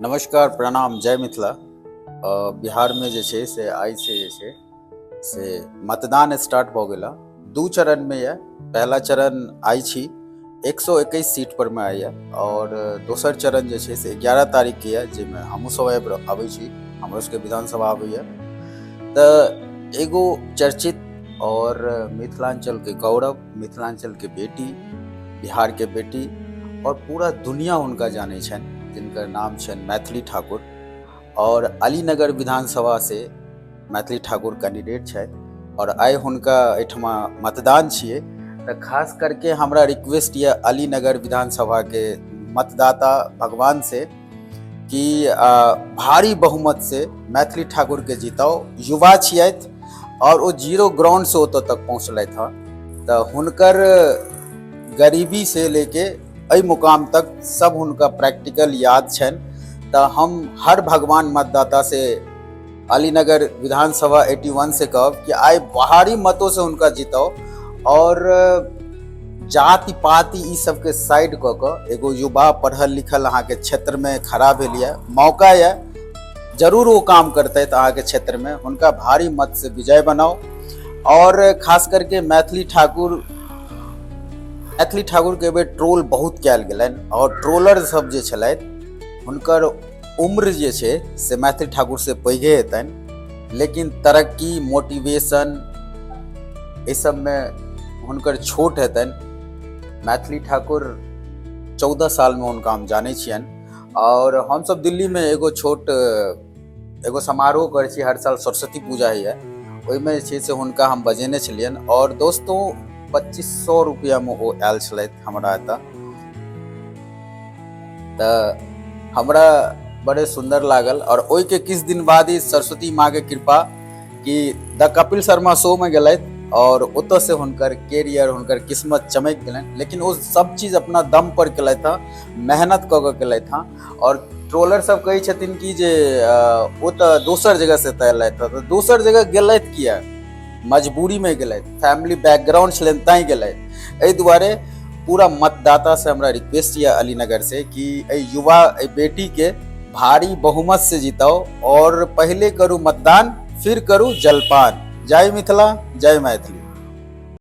नमस्कार, प्रणाम, जय मिथिला। बिहार में जे छै से आइ से जे छै से मतदान स्टार्ट भऽ गेल। दू चरण में यऽ। पहला चरण आइ छी 121 सीट पर में आइए और दोसर चरण जे छै से 11 तारीख के यऽ, जाहिमे हमहूँ सब आबै छी। हमरो सबके विधानसभा आबैए तऽ एगो चर्चित और मिथिलांचल के गौरव, मिथिलांचल के बेटी, बिहार के बेटी और पूरा दुनिया हुनका जानै छनि, जिनकर नाम छनि मैथिली ठाकुर। और अलीनगर विधानसभा से मैथिली ठाकुर कैंडिडेट छथि और आइ हुनका एहिठमा मतदान छियै। तऽ खास करके हमरा रिक्वेस्ट यऽ अलीनगर विधानसभा के मतदाता भगवान से कि भारी बहुमत से मैथिली ठाकुर के जिताओ। युवा छियथि और वो जीरो ग्राउंड से ओतऽ तक पहुँचलथि हँ। तऽ हुनकर गरीबी से लेके एहि मुकाम तक सब हुनका प्रैक्टिकल याद छनि। तऽ हम हर भगवान मतदाता से अलीनगर विधानसभा 81 से कहब कि आइ भारी मतों से हुनका जिताओ और जाति पाति ई सबके साइड कऽ कऽ एगो युवा पढ़ल लिखल अहाँके क्षेत्र में खड़ा भेल यऽ, मौका यऽ, जरूर वो काम करते अहाँके क्षेत्र में। हुनका भारी मत से विजय बनाओ। और खास करके मैथिली ठाकुर के एबे ट्रोल बहुत कयल गेलनि और ट्रोलर सब जे छलथि हुनकर उम्र जे छै से मैथिली ठाकुर से पैघे हेतनि, लेकिन तरक्की, मोटिवेशन एहि सब में हुनकर छोट हेतनि। मैथिली ठाकुर 14 साल में हुनका हम जानै छियनि और हम सब दिल्ली में एगो छोट एगो समारोह करै छी, हर साल सरस्वती पूजा होइए, ओहिमे जे छै से हुनका हम बजेने छलियनि और दोस्तों 2500 रुपया में वो आयल छलथि हमरा एतऽ। तऽ हमरा बड़े सुंदर लागल और ओहि के किछु दिन बाद ही सरस्वती माँ के कृपा कि द कपिल शर्मा शो में गेलथि और ओतऽ से हुनकर कैरियर, हुनकर किस्मत चमक गेलनि। लेकिन वो सब चीज अपना दम पर केलथि हँ, मेहनत कऽ कऽ केलथि हँ। और ट्रोलर सब कहै छथिन कि जे वो तऽ दोसर जगह से तऽ एलथि हँ, तऽ दोसर जगह गेलथि किया? मजबूरी में गेलथि, फैमिली बैकग्राउंड छलनि तैं गेलथि। एहि दुआरे पूरा मतदाता से हमरा रिक्वेस्ट यऽ अलीनगर से कि युवा बेटी के भारी बहुमत से जिताओ और पहले करू मतदान, फिर करू जलपान। जय मिथिला, जय मैथिली।